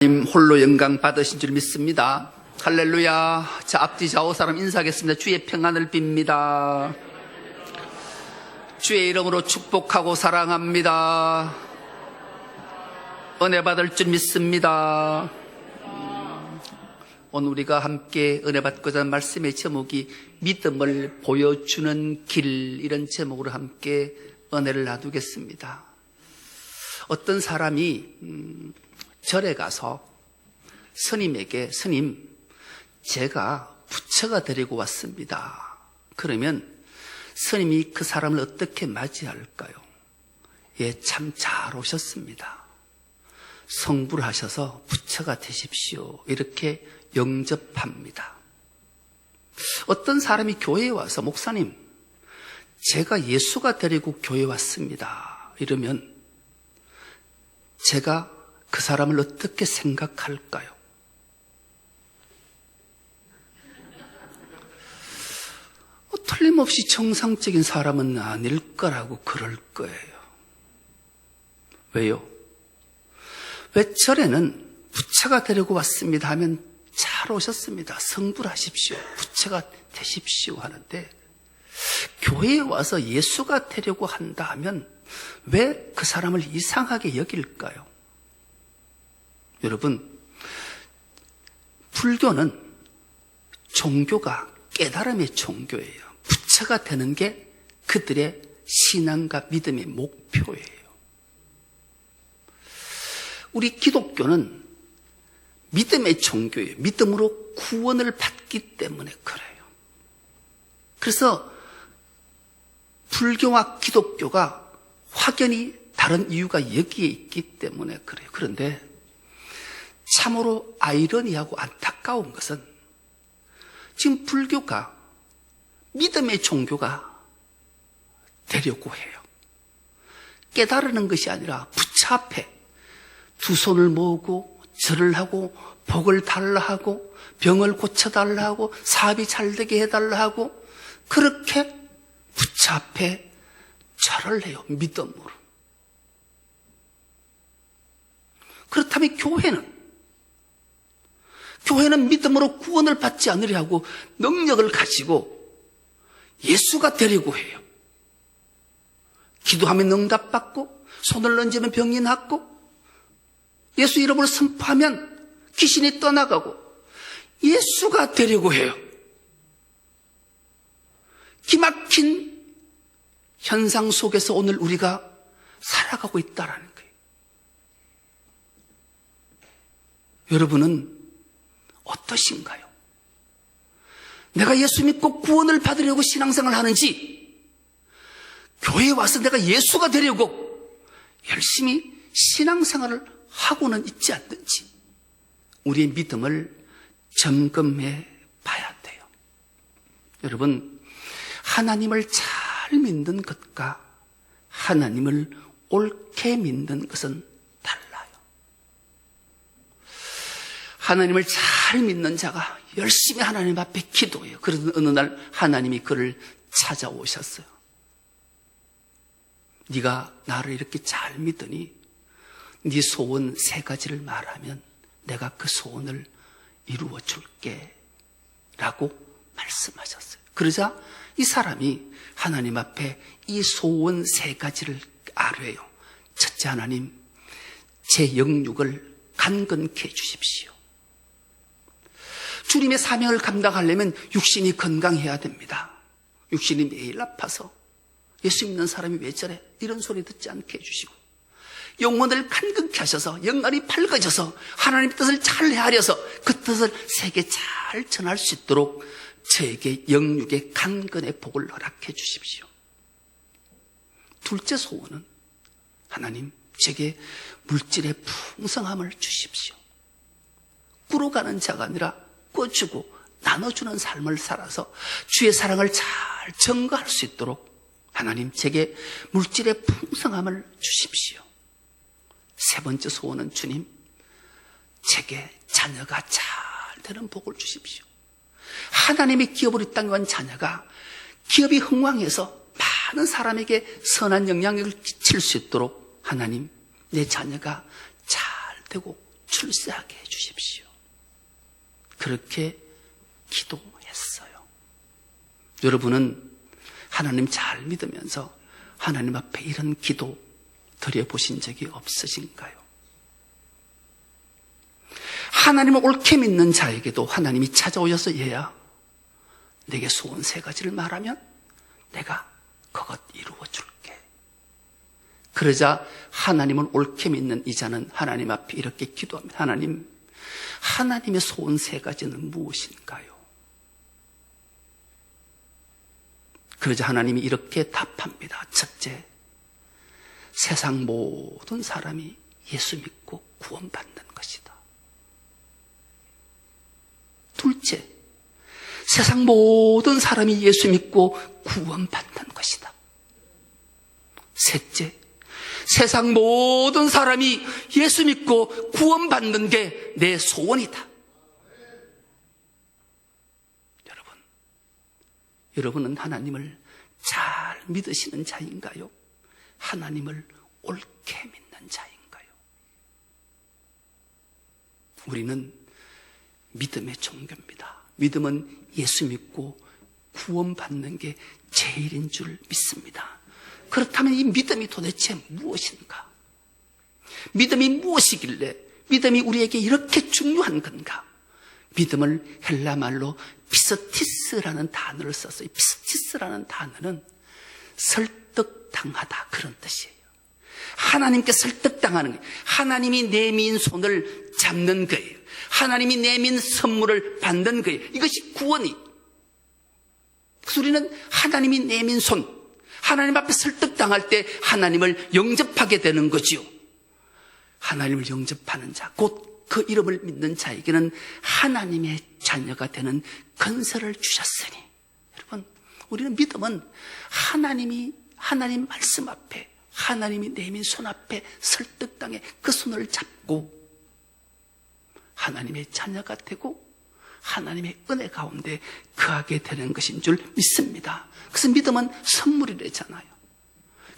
하나님 홀로 영광 받으신 줄 믿습니다. 할렐루야. 자, 앞뒤 좌우 사람 인사하겠습니다. 주의 평안을 빕니다. 주의 이름으로 축복하고 사랑합니다. 은혜 받을 줄 믿습니다. 오늘 우리가 함께 은혜 받고자 하는 말씀의 제목이 믿음을 보여주는 길, 이런 제목으로 함께 은혜를 나누겠습니다. 어떤 사람이 절에 가서 스님에게, 스님, 제가 부처가 데리고 왔습니다. 그러면 스님이 그 사람을 어떻게 맞이할까요? 예, 참 잘 오셨습니다. 성불을 하셔서 부처가 되십시오. 이렇게 영접합니다. 어떤 사람이 교회에 와서, 목사님, 제가 예수가 데리고 교회에 왔습니다. 이러면 제가 그 사람을 어떻게 생각할까요? 틀림없이 정상적인 사람은 아닐 거라고 그럴 거예요. 왜요? 왜 절에는 부처가 데리고 왔습니다 하면 잘 오셨습니다. 성불하십시오. 부처가 되십시오 하는데, 교회에 와서 예수가 되려고 한다 하면 왜 그 사람을 이상하게 여길까요? 여러분, 불교는 종교가 깨달음의 종교예요. 부처가 되는 게 그들의 신앙과 믿음의 목표예요. 우리 기독교는 믿음의 종교예요. 믿음으로 구원을 받기 때문에 그래요. 그래서 불교와 기독교가 확연히 다른 이유가 여기에 있기 때문에 그래요. 그런데 참으로 아이러니하고 안타까운 것은 지금 불교가 믿음의 종교가 되려고 해요. 깨달으는 것이 아니라 부처 앞에 두 손을 모으고 절을 하고 복을 달라 하고 병을 고쳐달라 하고 사업이 잘 되게 해달라 하고 그렇게 부처 앞에 절을 해요. 믿음으로. 그렇다면 교회는 믿음으로 구원을 받지 않으려 하고 능력을 가지고 예수가 되려고 해요. 기도하면 응답받고 손을 얹으면 병이 낫고 예수 이름으로 선포하면 귀신이 떠나가고 예수가 되려고 해요. 기막힌 현상 속에서 오늘 우리가 살아가고 있다는 거예요. 여러분은 어떠신가요? 내가 예수 믿고 구원을 받으려고 신앙생활을 하는지, 교회에 와서 내가 예수가 되려고 열심히 신앙생활을 하고는 있지 않는지, 우리의 믿음을 점검해 봐야 돼요. 여러분, 하나님을 잘 믿는 것과 하나님을 옳게 믿는 것은 달라요. 하나님을 잘 믿는 자가 열심히 하나님 앞에 기도해요. 그러던 어느 날 하나님이 그를 찾아오셨어요. 네가 나를 이렇게 잘 믿으니 네 소원 3가지를 말하면 내가 그 소원을 이루어 줄게 라고 말씀하셨어요. 그러자 이 사람이 하나님 앞에 이 소원 3가지를 아뢰요. 첫째, 하나님, 제 영육을 강건케 해주십시오. 주님의 사명을 감당하려면 육신이 건강해야 됩니다. 육신이 매일 아파서 예수 믿는 사람이 왜 저래? 이런 소리 듣지 않게 해주시고, 영혼을 간극케 하셔서 영안이 밝아져서 하나님의 뜻을 잘 헤아려서 그 뜻을 세계 잘 전할 수 있도록 저에게 영육의 강건의 복을 허락해 주십시오. 둘째 소원은, 하나님, 제게 물질의 풍성함을 주십시오. 꾸러가는 자가 아니라 꿔주고 나눠주는 삶을 살아서 주의 사랑을 잘 증거할 수 있도록 하나님, 제게 물질의 풍성함을 주십시오. 3번째 소원은, 주님, 제게 자녀가 잘 되는 복을 주십시오. 하나님의 기업을 이 땅에 온 자녀가 기업이 흥왕해서 많은 사람에게 선한 영향력을 끼칠 수 있도록 하나님, 내 자녀가 잘 되고 출세하게 해주십시오. 그렇게 기도했어요. 여러분은 하나님 잘 믿으면서 하나님 앞에 이런 기도 드려보신 적이 없으신가요? 하나님을 옳게 믿는 자에게도 하나님이 찾아오셔서 얘야, 내게 소원 3가지를 말하면 내가 그것 이루어 줄게. 그러자 하나님을 옳게 믿는 이 자는 하나님 앞에 이렇게 기도합니다. 하나님, 하나님의 소원 3가지는 무엇인가요? 그러자 하나님이 이렇게 답합니다. 첫째, 세상 모든 사람이 예수 믿고 구원받는 것이다. 둘째, 세상 모든 사람이 예수 믿고 구원받는 것이다. 셋째, 세상 모든 사람이 예수 믿고 구원받는 게 내 소원이다. 여러분은 하나님을 잘 믿으시는 자인가요? 하나님을 옳게 믿는 자인가요? 우리는 믿음의 종교입니다. 믿음은 예수 믿고 구원받는 게 제일인 줄 믿습니다. 그렇다면 이 믿음이 도대체 무엇인가? 믿음이 무엇이길래 믿음이 우리에게 이렇게 중요한 건가? 믿음을 헬라말로 피스티스라는 단어를 썼어요. 피스티스라는 단어는 설득당하다, 그런 뜻이에요. 하나님께 설득당하는 거예요. 하나님이 내민 손을 잡는 거예요. 하나님이 내민 선물을 받는 거예요. 이것이 구원이. 그래서 우리는 하나님이 내민 손, 하나님 앞에 설득당할 때 하나님을 영접하게 되는 거지요. 하나님을 영접하는 자, 곧 그 이름을 믿는 자에게는 하나님의 자녀가 되는 건설을 주셨으니, 여러분, 우리는 믿음은 하나님 말씀 앞에, 하나님이 내민 손 앞에 설득당해 그 손을 잡고 하나님의 자녀가 되고 하나님의 은혜 가운데 거하게 되는 것인 줄 믿습니다. 그래서 믿음은 선물이래잖아요.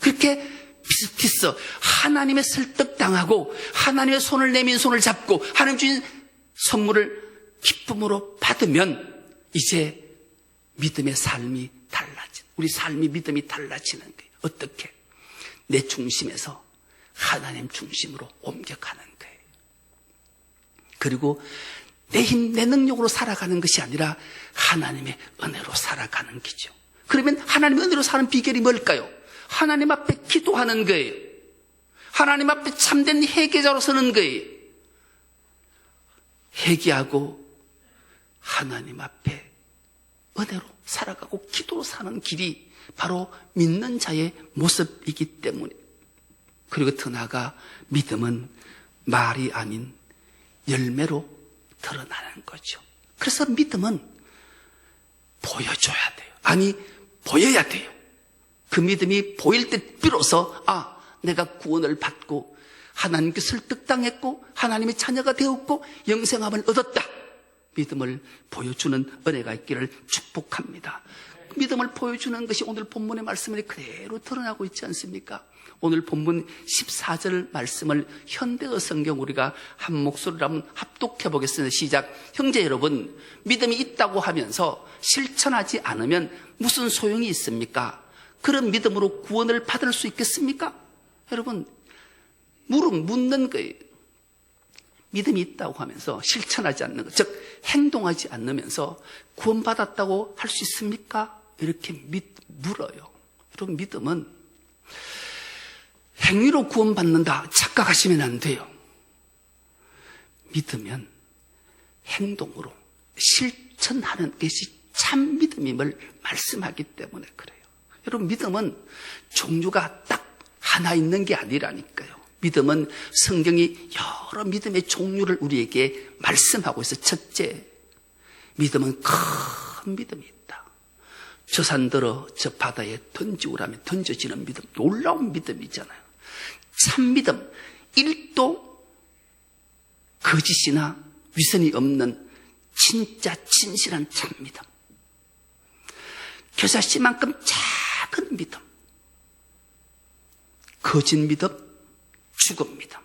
그렇게 피스티스, 하나님의 설득당하고 하나님의 손을 내민 손을 잡고 하나님 주신 선물을 기쁨으로 받으면 이제 믿음의 삶이 달라진, 우리 삶이 믿음이 달라지는 거예요. 어떻게? 내 중심에서 하나님 중심으로 옮겨가는 거예요. 그리고 내 힘, 내 능력으로 살아가는 것이 아니라 하나님의 은혜로 살아가는 거죠. 그러면 하나님의 은혜로 사는 비결이 뭘까요? 하나님 앞에 기도하는 거예요. 하나님 앞에 참된 회개자로 서는 거예요. 회개하고 하나님 앞에 은혜로 살아가고 기도로 사는 길이 바로 믿는 자의 모습이기 때문에, 그리고 더 나아가 믿음은 말이 아닌 열매로 드러나는 거죠. 그래서 믿음은 보여줘야 돼요. 아니, 보여야 돼요. 그 믿음이 보일 때 비로소 내가 구원을 받고 하나님께 설득당했고 하나님의 자녀가 되었고 영생함을 얻었다, 믿음을 보여주는 은혜가 있기를 축복합니다. 믿음을 보여주는 것이 오늘 본문의 말씀에 그대로 드러나고 있지 않습니까? 오늘 본문 14절 말씀을 현대어 성경 우리가 한 목소리로 한번 합독해 보겠습니다. 시작. 형제 여러분, 믿음이 있다고 하면서 실천하지 않으면 무슨 소용이 있습니까? 그런 믿음으로 구원을 받을 수 있겠습니까? 여러분, 묻는 거예요. 믿음이 있다고 하면서 실천하지 않는 것, 즉 행동하지 않으면서 구원받았다고 할 수 있습니까? 이렇게 물어요. 여러분, 믿음은 행위로 구원받는다 착각하시면 안 돼요. 믿으면 행동으로 실천하는 것이 참 믿음임을 말씀하기 때문에 그래요. 여러분, 믿음은 종류가 딱 하나 있는 게 아니라니까요. 믿음은 성경이 여러 믿음의 종류를 우리에게 말씀하고 있어요. 첫째, 믿음은 큰 믿음이 있다. 저 산들어 저 바다에 던지우라면 던져지는 믿음, 놀라운 믿음이잖아요. 참 믿음, 1도 거짓이나 위선이 없는 진짜 진실한 참 믿음. 겨자씨만큼 작은 믿음, 거짓 믿음, 죽음 믿음.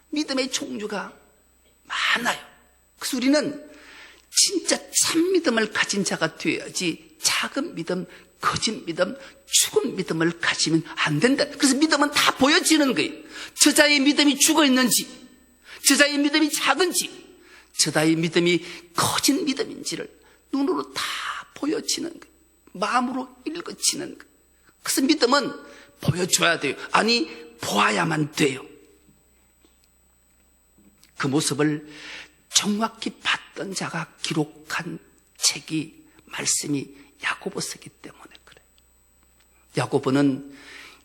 믿음의 종류가 많아요. 그래서 우리는 진짜 참 믿음을 가진 자가 되어야지 작은 믿음, 거짓 믿음, 죽은 믿음을 가지면 안 된다. 그래서 믿음은 다 보여지는 거예요. 저자의 믿음이 죽어 있는지, 저자의 믿음이 작은지, 저자의 믿음이 거짓 믿음인지를 눈으로 다 보여지는 거예요. 마음으로 읽어지는 거예요. 그래서 믿음은 보여줘야 돼요. 아니, 보아야만 돼요. 그 모습을 정확히 봤던 자가 기록한 책이, 말씀이 야고보서기 때문에 그래요. 야고보는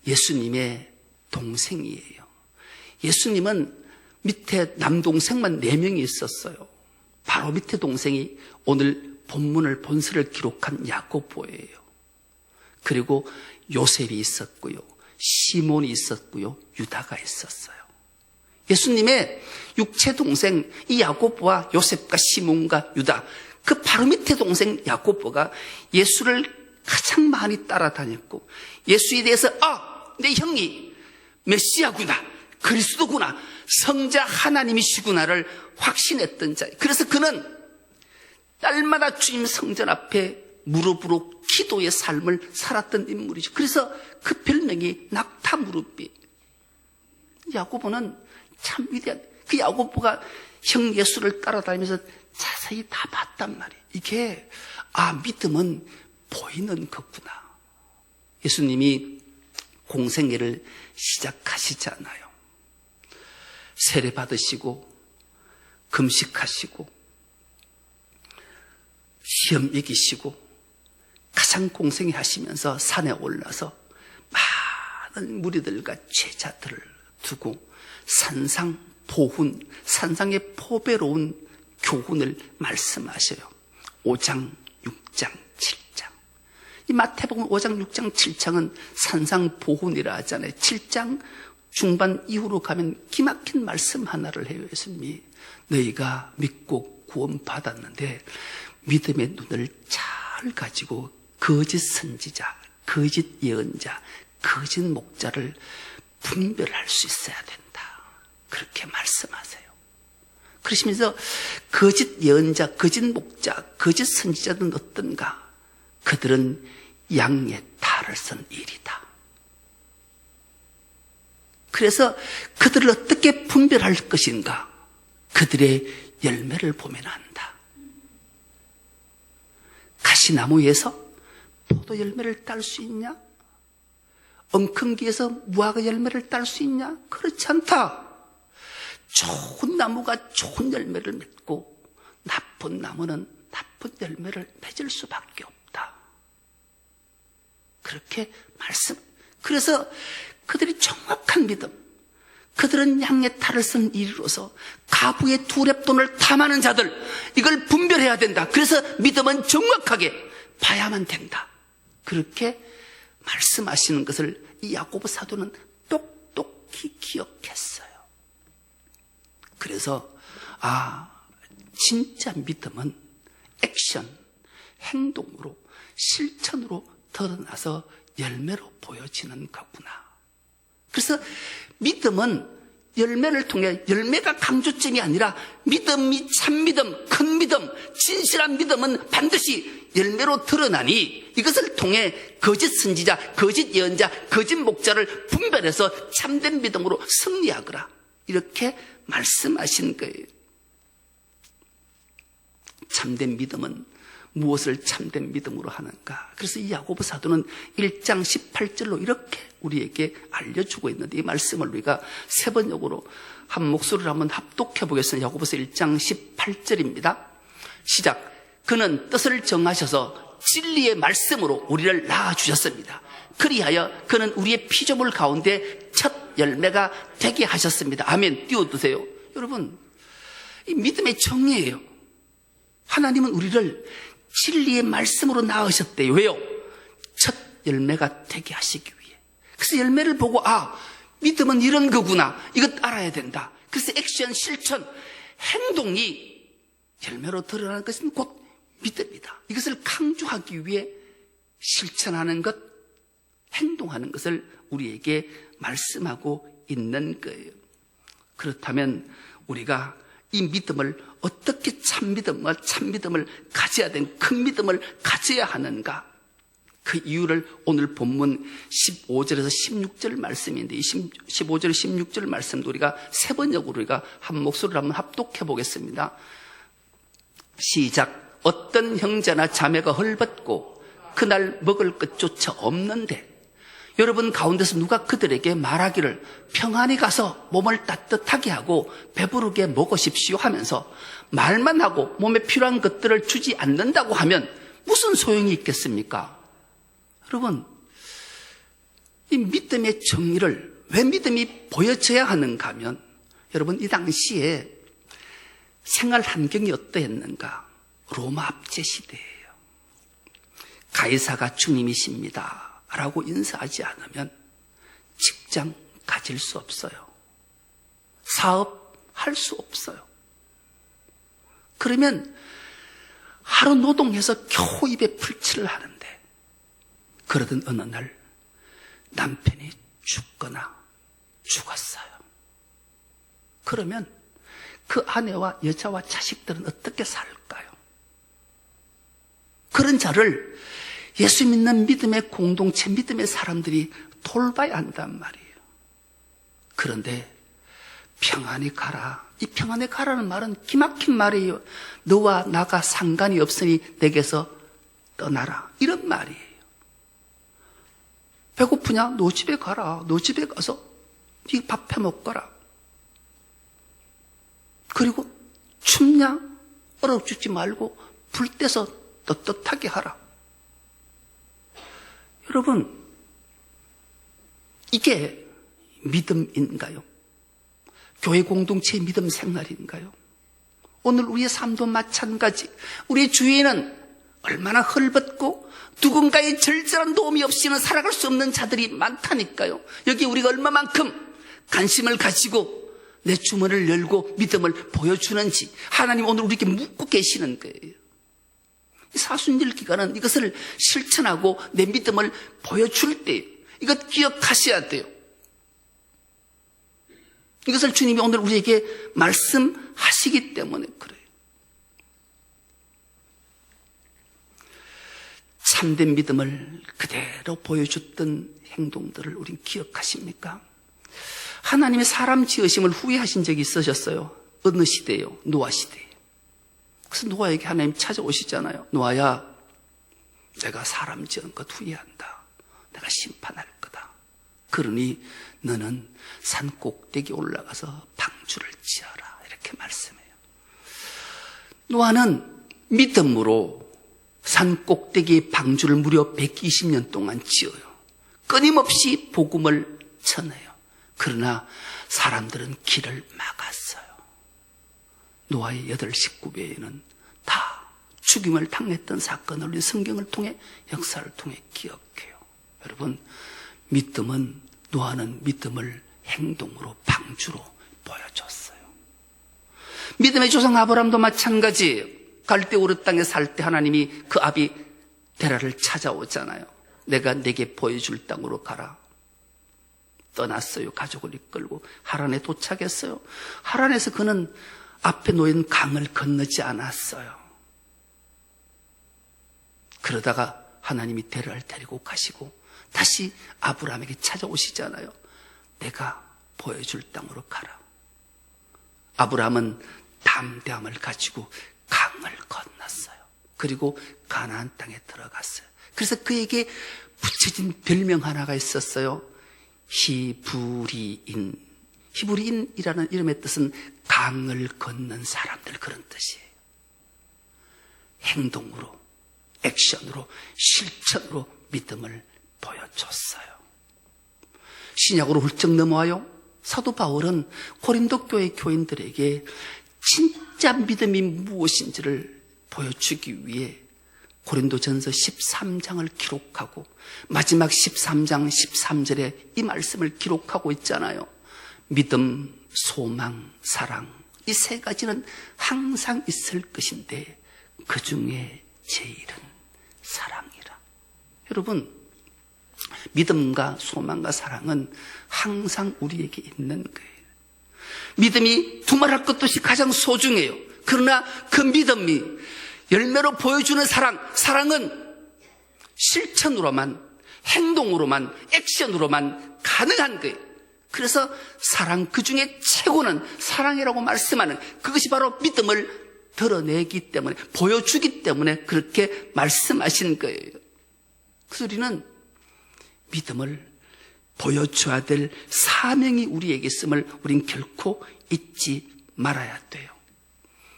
예수님의 동생이에요. 예수님은 밑에 남동생만 4명이 있었어요. 바로 밑에 동생이 오늘 본문을, 본서를 기록한 야고보예요. 그리고 요셉이 있었고요, 시몬이 있었고요, 유다가 있었어요. 예수님의 육체 동생 이 야고보와 요셉과 시몬과 유다, 그 바로 밑에 동생 야고보가 예수를 가장 많이 따라다녔고, 예수에 대해서 내 형이 메시아구나, 그리스도구나, 성자 하나님이시구나를 확신했던 자. 그래서 그는 날마다 주님 성전 앞에 무릎으로 기도의 삶을 살았던 인물이죠. 그래서 그 별명이 낙타 무릎이. 야고보는 참 위대한, 그 야고보가 형 예수를 따라다니면서 자세히 다 봤단 말이에요. 이게 믿음은 보이는 거구나. 예수님이 공생애를 시작하시잖아요. 세례 받으시고 금식하시고 시험 이기시고 가장 공생애 하시면서 산에 올라서 많은 무리들과 제자들을 두고 산상보훈, 산상의 포배로운 교훈을 말씀하셔요. 5장, 6장, 7장. 이 마태복음 5장, 6장, 7장은 산상보훈이라 하잖아요. 7장 중반 이후로 가면 기막힌 말씀 하나를 해요. 예수님이 너희가 믿고 구원받았는데 믿음의 눈을 잘 가지고 거짓 선지자, 거짓 예언자, 거짓 목자를 분별할 수 있어야 된다. 그렇게 말씀하세요. 그러시면서 거짓 예언자, 거짓 목자, 거짓 선지자는 어떤가? 그들은 양의 탈을 쓴 일이다. 그래서 그들을 어떻게 분별할 것인가? 그들의 열매를 보면 안다. 가시나무에서 포도 열매를 딸 수 있냐? 엉겅기에서 무화과 열매를 딸 수 있냐? 그렇지 않다. 좋은 나무가 좋은 열매를 맺고 나쁜 나무는 나쁜 열매를 맺을 수밖에 없다. 그렇게 말씀. 그래서 그들이 정확한 믿음, 그들은 양의 탈을 쓴 이로서 가부의 두 렙돈을 탐하는 자들, 이걸 분별해야 된다. 그래서 믿음은 정확하게 봐야만 된다. 그렇게 말씀하시는 것을 이 야고보 사도는 똑똑히 기억했어요. 그래서 진짜 믿음은 액션, 행동으로, 실천으로 드러나서 열매로 보여지는 거구나. 그래서 믿음은 열매를 통해, 열매가 강조점이 아니라 믿음이 참믿음, 큰 믿음, 진실한 믿음은 반드시 열매로 드러나니 이것을 통해 거짓 선지자, 거짓 예언자, 거짓 목자를 분별해서 참된 믿음으로 승리하거라. 이렇게 말씀하신 거예요. 참된 믿음은 무엇을 참된 믿음으로 하는가? 그래서 이 야고보 사도는 1장 18절로 이렇게 우리에게 알려주고 있는데, 이 말씀을 우리가 세 번역으로 한 목소리를 한번 합독해 보겠습니다. 야고보서 1장 18절입니다. 시작. 그는 뜻을 정하셔서 진리의 말씀으로 우리를 낳아주셨습니다. 그리하여 그는 우리의 피조물 가운데 첫 열매가 되게 하셨습니다. 아멘. 띄워두세요. 여러분, 이 믿음의 정의예요. 하나님은 우리를 진리의 말씀으로 낳으셨대요. 왜요? 첫 열매가 되게 하시기 위해. 그래서 열매를 보고 믿음은 이런 거구나, 이것 알아야 된다. 그래서 액션, 실천, 행동이 열매로 드러나는 것은 곧 믿음이다. 이것을 강조하기 위해 실천하는 것, 행동하는 것을 우리에게 말씀하고 있는 거예요. 그렇다면 우리가 이 믿음을 어떻게 참 믿음을 가져야 되는 큰 믿음을 가져야 하는가? 그 이유를 오늘 본문 15절에서 16절 말씀인데, 이 15절 16절 말씀도 우리가 세 번역으로 우리가 한 목소리를 한번 합독해 보겠습니다. 시작. 어떤 형제나 자매가 헐벗고 그날 먹을 것조차 없는데 여러분 가운데서 누가 그들에게 말하기를 평안히 가서 몸을 따뜻하게 하고 배부르게 먹으십시오 하면서 말만 하고 몸에 필요한 것들을 주지 않는다고 하면 무슨 소용이 있겠습니까? 여러분, 이 믿음의 정의를 왜 믿음이 보여져야 하는가 하면, 여러분 이 당시에 생활 환경이 어떠했는가? 로마 압제 시대예요. 가이사가 주님이십니다 라고 인사하지 않으면 직장 가질 수 없어요. 사업 할 수 없어요. 그러면 하루 노동해서 겨우 입에 풀칠을 하는데, 그러던 어느 날 남편이 죽거나 죽었어요. 그러면 그 아내와 여자와 자식들은 어떻게 살까요? 그런 자를 예수 믿는 믿음의 공동체, 믿음의 사람들이 돌봐야 한단 말이에요. 그런데 평안히 가라. 이 평안히 가라는 말은 기막힌 말이에요. 너와 나가 상관이 없으니 내게서 떠나라. 이런 말이에요. 배고프냐? 너 집에 가라. 너 집에 가서 네 밥 해 먹거라. 그리고 춥냐? 얼어 죽지 말고 불 떼서 떳떳하게 하라. 여러분, 이게 믿음인가요? 교회 공동체의 믿음 생활인가요? 오늘 우리의 삶도 마찬가지. 우리 주위에는 얼마나 헐벗고 누군가의 절절한 도움이 없이는 살아갈 수 없는 자들이 많다니까요. 여기 우리가 얼마만큼 관심을 가지고 내 주머니를 열고 믿음을 보여주는지 하나님 오늘 우리에게 묻고 계시는 거예요. 사순절 기간은 이것을 실천하고 내 믿음을 보여줄 때 이것 기억하셔야 돼요. 이것을 주님이 오늘 우리에게 말씀하시기 때문에 그래요. 참된 믿음을 그대로 보여줬던 행동들을 우린 기억하십니까? 하나님의 사람 지으심을 후회하신 적이 있으셨어요. 어느 시대예요? 노아 시대예요. 그래서 노아에게 하나님 찾아오시잖아요. 노아야, 내가 사람 지은 것 후회한다. 내가 심판할 거다. 그러니 너는 산 꼭대기 올라가서 방주를 지어라. 이렇게 말씀해요. 노아는 믿음으로 산 꼭대기 방주를 무려 120년 동안 지어요. 끊임없이 복음을 전해요. 그러나 사람들은 길을 막았어요. 노아의 8 식구배에는 다 죽임을 당했던 사건을 우리 성경을 통해, 역사를 통해 기억해요. 여러분, 믿음은, 노아는 믿음을 행동으로, 방주로 보여줬어요. 믿음의 조상 아브라함도 마찬가지. 갈대우르 땅에 살 때 하나님이 그 아비 데라를 찾아오잖아요. 내가 내게 보여줄 땅으로 가라. 떠났어요. 가족을 이끌고 하란에 도착했어요. 하란에서 그는 앞에 놓인 강을 건너지 않았어요. 그러다가 하나님이 데라를 데리고 가시고 다시 아브라함에게 찾아오시잖아요. 내가 보여줄 땅으로 가라. 아브라함은 담대함을 가지고 강을 건넜어요. 그리고 가나안 땅에 들어갔어요. 그래서 그에게 붙여진 별명 하나가 있었어요. 히브리인. 히브리인이라는 이름의 뜻은 강을 걷는 사람들, 그런 뜻이에요. 행동으로, 액션으로, 실천으로 믿음을 보여줬어요. 신약으로 훌쩍 넘어와요. 사도 바울은 고린도 교회 교인들에게 진짜 믿음이 무엇인지를 보여주기 위해 고린도전서 13장을 기록하고 마지막 13장 13절에 이 말씀을 기록하고 있잖아요. 믿음, 소망, 사랑, 이 세 가지는 항상 있을 것인데 그 중에 제일은 사랑이라. 여러분, 믿음과 소망과 사랑은 항상 우리에게 있는 거예요. 믿음이 두말할 것도 없이 가장 소중해요. 그러나 그 믿음이 열매로 보여주는 사랑은 실천으로만, 행동으로만, 액션으로만 가능한 거예요. 그래서 사랑, 그 중에 최고는 사랑이라고 말씀하는 그것이 바로 믿음을 드러내기 때문에, 보여주기 때문에 그렇게 말씀하신 거예요. 그래서 우리는 믿음을 보여줘야 될 사명이 우리에게 있음을 우린 결코 잊지 말아야 돼요.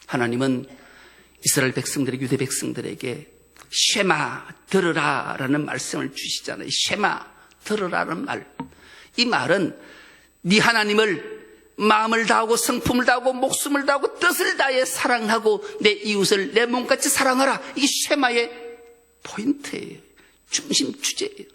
하나님은 이스라엘 백성들에게, 유대 백성들에게 쉐마, 들으라 라는 말씀을 주시잖아요. 쉐마, 들으라는 말. 이 말은 네 하나님을 마음을 다하고 성품을 다하고 목숨을 다하고 뜻을 다해 사랑하고 내 이웃을 내 몸같이 사랑하라. 이게 쉐마의 포인트예요. 중심 주제예요.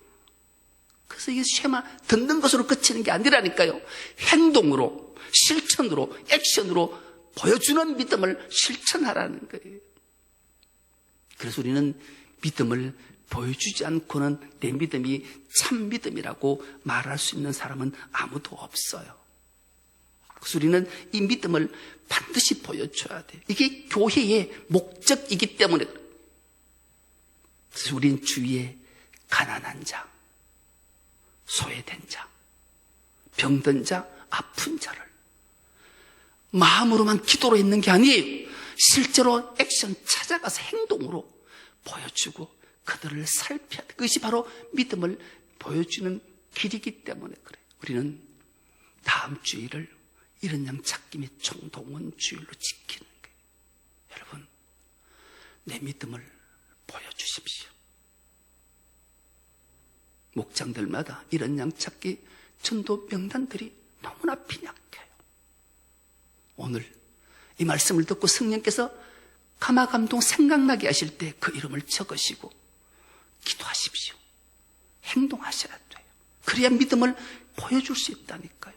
그래서 이게 쉐마, 듣는 것으로 그치는 게 아니라니까요. 행동으로, 실천으로, 액션으로 보여주는 믿음을 실천하라는 거예요. 그래서 우리는 믿음을 보여주지 않고는 내 믿음이 참 믿음이라고 말할 수 있는 사람은 아무도 없어요. 그래서 우리는 이 믿음을 반드시 보여줘야 돼요. 이게 교회의 목적이기 때문에. 그래서 우리는 주위에 가난한 자, 소외된 자, 병든 자, 아픈 자를 마음으로만 기도로 있는 게 아니에요. 실제로 액션 찾아가서 행동으로 보여주고 그들을 살펴야 돼. 그것이 바로 믿음을 보여주는 길이기 때문에 그래요. 우리는 다음 주일을 이런 양 찾기 및 총동원 주일로 지키는 거예요. 여러분, 내 믿음을 보여주십시오. 목장들마다 이런 양 찾기 전도 명단들이 너무나 빈약해요. 오늘 이 말씀을 듣고 성령께서 가마감동 생각나게 하실 때 그 이름을 적으시고 기도하십시오. 행동하셔야 돼요. 그래야 믿음을 보여줄 수 있다니까요.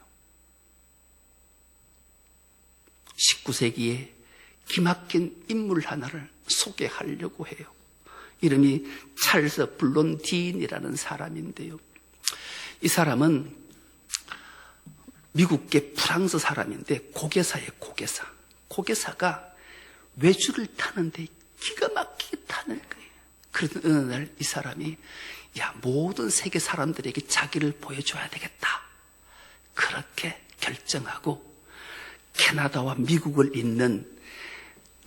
19세기에 기막힌 인물 하나를 소개하려고 해요. 이름이 찰스 블론딘이라는 사람인데요. 이 사람은 미국계 프랑스 사람인데 고개사예요. 고개사가 외주를 타는데 기가 막히게 타는 거예요. 그러던 어느 날 이 사람이 모든 세계 사람들에게 자기를 보여줘야 되겠다. 그렇게 결정하고 캐나다와 미국을 잇는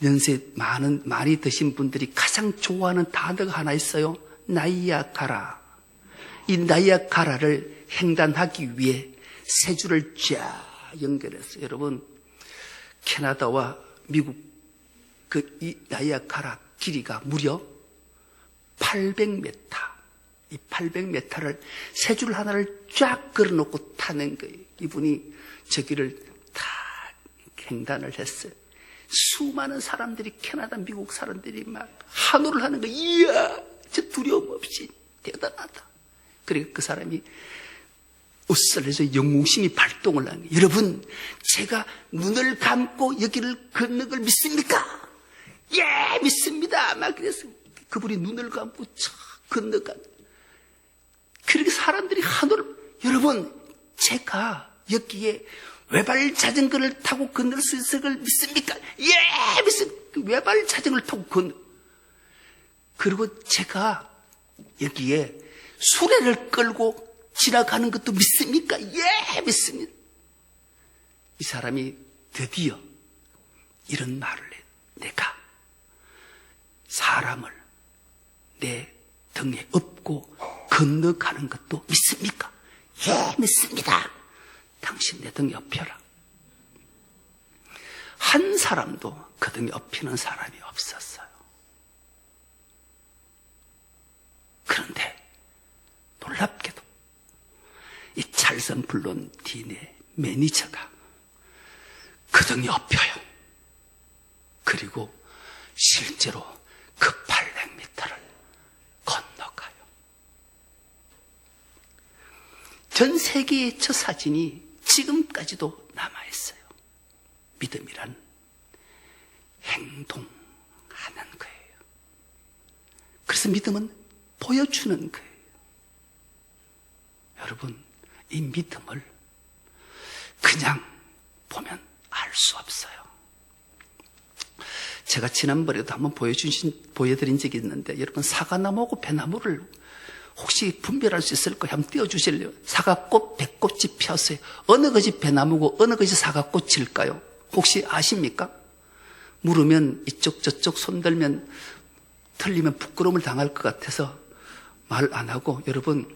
연세 많이 드신 분들이 가장 좋아하는 단어가 하나 있어요. 나이아가라. 이 나이아가라를 횡단하기 위해 세 줄을 쫙 연결했어요. 여러분, 캐나다와 미국 이 나이아가라 길이가 무려 800m. 이 800m를 세 줄 하나를 쫙 걸어놓고 타는 거예요. 이분이 저기를 다 횡단을 했어요. 수많은 사람들이, 캐나다, 미국 사람들이 막 환호를 하는 거예요. 이야, 저 두려움 없이 대단하다. 그리고 그 사람이 웃으면서 영웅심이 발동을 하는 거예요. 여러분, 제가 눈을 감고 여기를 걷는 걸 믿습니까? 예, 믿습니다. 막 그래서 그분이 눈을 감고 촥 건너간. 그렇게 사람들이 환호를, 여러분, 제가 여기에 외발 자전거를 타고 건널 수 있을 걸 믿습니까? 예, 믿습니다. 외발 자전거를 타고 건너. 그리고 제가 여기에 수레를 끌고 지나가는 것도 믿습니까? 예, 믿습니다. 이 사람이 드디어 이런 말을 해. 내가 사람을 내 등에 업고 건너가는 것도 믿습니까? 예, 믿습니다. 당신 내 등에 업혀라. 한 사람도 그 등에 업히는 사람이 없었어요. 그런데 놀랍게도 이 찰스 블론딘의 매니저가 그 등에 업혀요. 그리고 실제로 그 800m를 건너가요. 전 세계의 저 사진이 지금까지도 남아있어요. 믿음이란 행동하는 거예요. 그래서 믿음은 보여주는 거예요. 여러분, 이 믿음을 그냥 보면 알 수 없어요. 제가 지난번에도 한번 보여드린 적이 있는데, 여러분 사과나무하고 배나무를 혹시 분별할 수 있을까요? 한번 띄워주실래요? 사과꽃, 배꽃이 피었어요. 어느 것이 배나무고 어느 것이 사과꽃일까요? 혹시 아십니까? 물으면 이쪽 저쪽 손들면 틀리면 부끄러움을 당할 것 같아서 말 안 하고, 여러분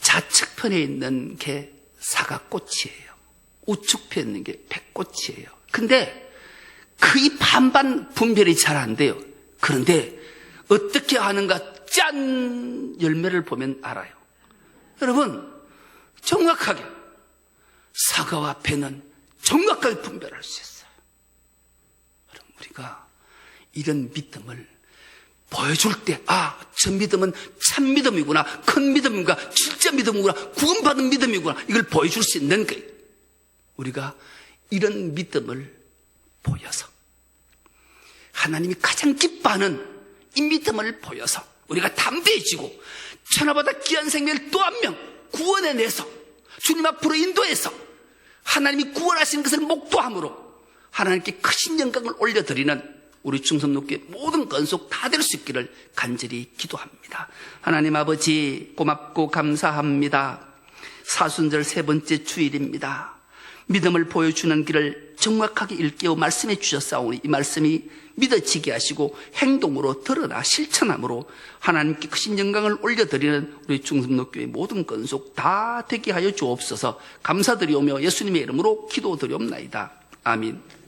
좌측편에 있는 게 사과꽃이에요. 우측편에 있는 게 배꽃이에요. 근데 거의 반반 분별이 잘 안 돼요. 그런데 어떻게 하는가? 짠! 열매를 보면 알아요. 여러분 정확하게 사과와 배는 정확하게 분별할 수 있어요. 여러분 우리가 이런 믿음을 보여줄 때, 저 믿음은 참 믿음이구나, 큰 믿음이구나, 진짜 믿음이구나, 구원받은 믿음이구나, 이걸 보여줄 수 있는 거예요. 우리가 이런 믿음을 보여서, 하나님이 가장 기뻐하는 이 믿음을 보여서 우리가 담대해지고, 천하보다 귀한 생명을 또 한 명 구원해내서 주님 앞으로 인도해서 하나님이 구원하시는 것을 목도함으로 하나님께 크신 영광을 올려드리는 우리 충성노교회 모든 건속 다 될 수 있기를 간절히 기도합니다. 하나님 아버지, 고맙고 감사합니다. 사순절 세 번째 주일입니다. 믿음을 보여주는 길을 정확하게 일깨워 말씀해 주셨사오니 이 말씀이 믿어지게 하시고 행동으로 드러나 실천함으로 하나님께 크신 영광을 올려드리는 우리 충성노교회 모든 건속 다 되게 하여 주옵소서. 감사드리오며 예수님의 이름으로 기도드리옵나이다. 아멘.